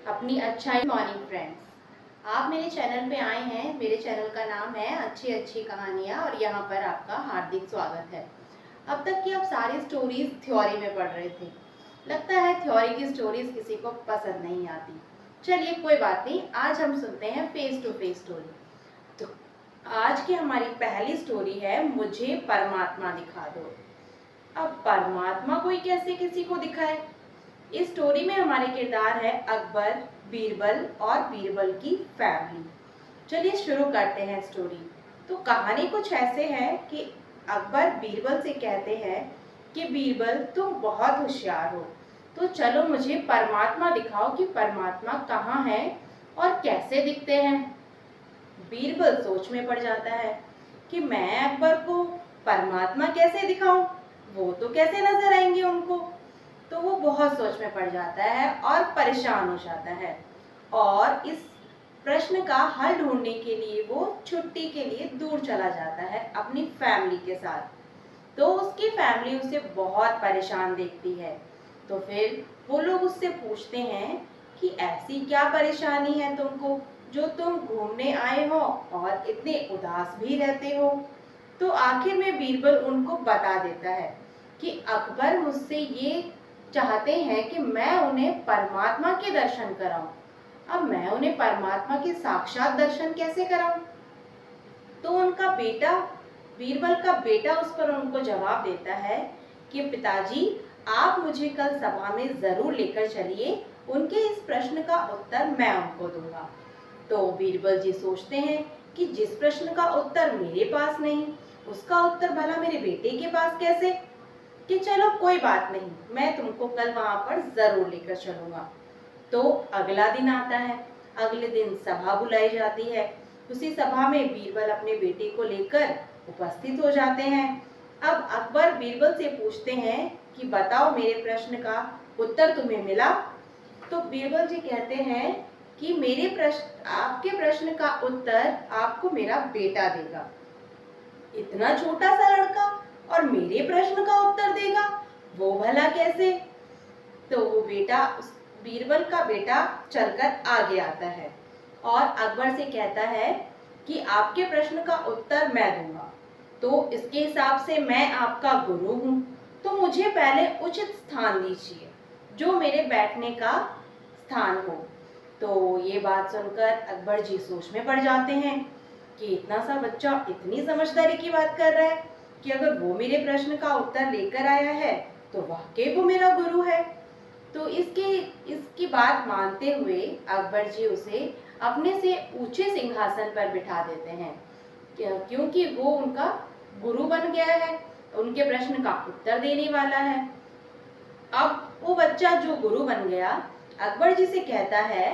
अपनी अच्छाई। Morning friends, आप मेरे चैनल पे आए हैं। मेरे चैनल का नाम है अच्छी अच्छी कहानियाँ और यहाँ पर आपका हार्दिक स्वागत है। अब तक की आप सारी स्टोरीज थ्योरी में पढ़ रहे थे। लगता है थ्योरी की स्टोरीज किसी को पसंद नहीं आती। चलिए कोई बात नहीं, आज हम सुनते हैं फेस टू फेस स्टोरी। तो आज की हमारी पहली स्टोरी है मुझे परमात्मा दिखा दो। अब परमात्मा कोई कैसे किसी को दिखाए। इस स्टोरी में हमारे किरदार है अकबर, बीरबल और बीरबल की फैमिली। चलिए शुरू करते हैं स्टोरी। तो कहानी कुछ ऐसे है कि अकबर बीरबल से कहते हैं कि बीरबल तुम बहुत होशियार हो, तो चलो मुझे परमात्मा दिखाओ कि परमात्मा कहाँ है और कैसे दिखते हैं। बीरबल सोच में पड़ जाता है कि मैं अकबर को परमात्मा कैसे दिखाऊं, वो तो कैसे नजर आएंगे उनको। तो वो बहुत सोच में पड़ जाता है और परेशान हो जाता है और इस प्रश्न का हल ढूंढने के लिए वो छुट्टी के लिए दूर चला जाता है अपनी फैमिली के साथ। तो उसकी फैमिली उसे बहुत परेशान देखती है। तो फिर वो लोग उससे पूछते हैं कि ऐसी क्या परेशानी है तुमको जो तुम घूमने आए हो और इतने उदास भी रहते हो। तो आखिर में बीरबल उनको बता देता है कि अकबर मुझसे ये चाहते हैं कि मैं उन्हें परमात्मा के दर्शन कराऊं। अब मैं उन्हें परमात्मा के साक्षात दर्शन कैसे कराऊं। तो उनका बेटा, बीरबल का बेटा उस पर उनको जवाब देता है कि पिताजी आप मुझे कल सभा में जरूर लेकर चलिए, उनके इस प्रश्न का उत्तर मैं उनको दूंगा। तो बीरबल जी सोचते हैं कि जिस प्रश्न का उत्तर मेरे पास नहीं, उसका उत्तर भला मेरे बेटे के पास कैसे। कि चलो कोई बात नहीं, मैं तुमको कल वहां पर जरूर लेकर चलूंगा। तो अगला दिन आता है। अगले दिन सभा बुलाई जाती है। उसी सभा में बीरबल अपने बेटे को लेकर उपस्थित हो जाते हैं। अब अकबर बीरबल से पूछते हैं कि बताओ मेरे प्रश्न का उत्तर तुम्हें मिला। तो बीरबल जी कहते हैं कि मेरे प्रश्न, आपके प्रश्न का उत्तर आपको मेरा बेटा देगा। इतना छोटा सा लड़का और मेरे प्रश्न का उत्तर देगा, वो भला कैसे। तो वो बेटा, उस बीरबल का बेटा चलकर आगे आता है और अकबर से कहता है कि आपके प्रश्न का उत्तर मैं दूंगा, तो इसके हिसाब से मैं आपका गुरु हूँ, तो मुझे पहले उचित स्थान दीजिए जो मेरे बैठने का स्थान हो। तो ये बात सुनकर अकबर जी सोच में पड़ जाते हैं कि इतना सा बच्चा इतनी समझदारी की बात कर रहा है कि अगर वो मेरे प्रश्न का उत्तर लेकर आया है तो वाकई वो मेरा गुरु है। तो इसकी बात मानते हुए अकबर जी उसे अपने से ऊंचे सिंहासन पर बिठा देते हैं, क्योंकि वो उनका गुरु बन गया है, उनके प्रश्न का उत्तर देने वाला है। अब वो बच्चा जो गुरु बन गया अकबर जी से कहता है,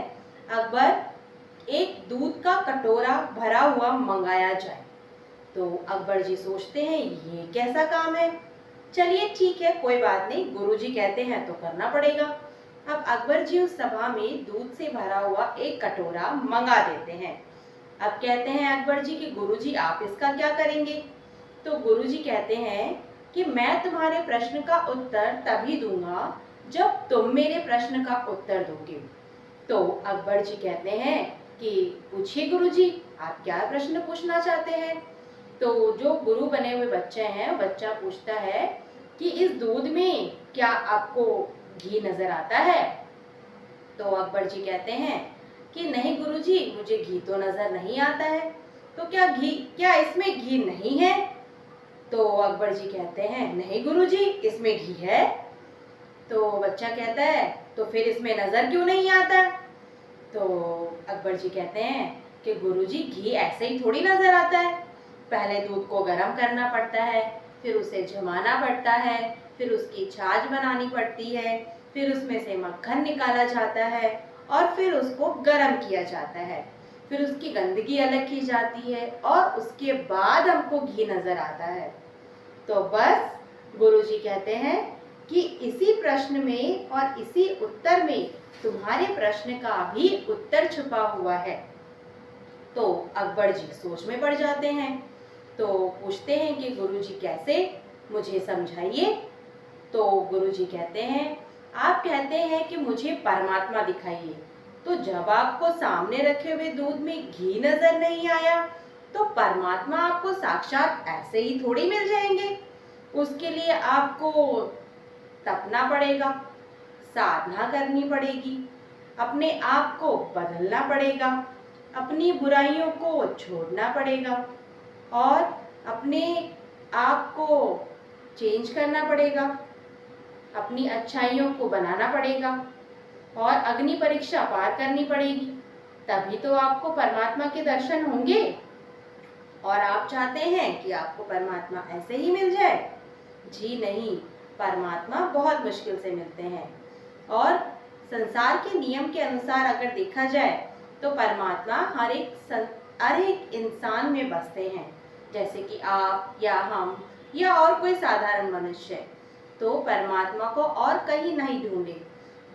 अकबर एक दूध का कटोरा भरा हुआ मंगाया जाए। तो अकबर जी सोचते हैं ये कैसा काम है। चलिए ठीक है, कोई बात नहीं, गुरुजी कहते हैं तो करना पड़ेगा। अब अकबर जी उस सभा में दूध से भरा हुआ एक कटोरा मंगा देते हैं। अब कहते हैं अकबर जी कि गुरुजी आप इसका क्या करेंगे। तो गुरुजी कहते हैं कि मैं तुम्हारे प्रश्न का उत्तर तभी दूंगा जब तुम मेरे प्रश्न का उत्तर दोगे। तो अकबर जी कहते हैं कि पूछिए गुरुजी, आप क्या प्रश्न पूछना चाहते हैं। तो जो गुरु बने हुए बच्चे हैं, बच्चा पूछता है कि इस दूध में क्या आपको घी नजर आता है। तो अकबर जी कहते हैं कि नहीं गुरुजी, मुझे घी तो नजर नहीं आता है। तो क्या इसमें घी नहीं है। तो अकबर जी कहते हैं नहीं गुरुजी, इसमें घी है। तो बच्चा कहता है तो फिर इसमें नजर क्यों नहीं आता। तो अकबर जी कहते हैं कि गुरुजी घी ऐसे ही थोड़ी नजर आता है, पहले दूध को गर्म करना पड़ता है, फिर उसे जमाना पड़ता है, फिर उसकी छाछ बनानी पड़ती है, फिर उसमें से मक्खन निकाला जाता है और फिर उसको गर्म किया जाता है, फिर उसकी गंदगी अलग की जाती है और उसके बाद हमको घी नजर आता है। तो बस गुरुजी कहते हैं कि इसी प्रश्न में और इसी उत्तर में तुम्हारे प्रश्न का भी उत्तर छुपा हुआ है। तो अकबर जी सोच में पड़ जाते हैं। तो पूछते हैं कि गुरुजी कैसे, मुझे समझाइए। तो गुरुजी कहते हैं आप कहते हैं कि मुझे परमात्मा दिखाइए, तो जब आपको सामने रखे हुए दूध में घी नजर नहीं आया तो परमात्मा आपको साक्षात ऐसे ही थोड़ी मिल जाएंगे। उसके लिए आपको तपना पड़ेगा, साधना करनी पड़ेगी, अपने आप को बदलना पड़ेगा, अपनी बुराइयों को छोड़ना पड़ेगा और अपने आप को चेंज करना पड़ेगा, अपनी अच्छाइयों को बनाना पड़ेगा और अग्नि परीक्षा पार करनी पड़ेगी। तभी तो आपको परमात्मा के दर्शन होंगे। और आप चाहते हैं कि आपको परमात्मा ऐसे ही मिल जाए? जी नहीं, परमात्मा बहुत मुश्किल से मिलते हैं। और संसार के नियम के अनुसार अगर देखा जाए तो परमात्मा हर एक इंसान में बसते हैं, जैसे कि आप या हम या और कोई साधारण मनुष्य। तो परमात्मा को और कहीं नहीं ढूंढे,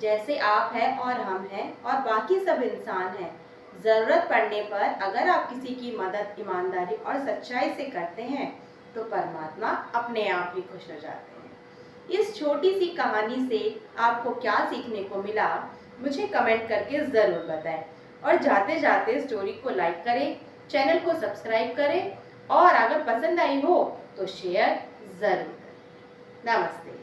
जैसे आप हैं और हम हैं और बाकी सब इंसान हैं। जरूरत पड़ने पर अगर आप किसी की मदद ईमानदारी और सच्चाई से करते हैं तो परमात्मा अपने आप ही खुश हो जाते हैं। इस छोटी सी कहानी से आपको क्या सीखने को मिला, मुझे कमेंट करके ज़रूर बताएं। और जाते जाते स्टोरी को लाइक करें, चैनल को सब्सक्राइब करें और अगर पसंद आई हो तो शेयर ज़रूर करें। नमस्ते।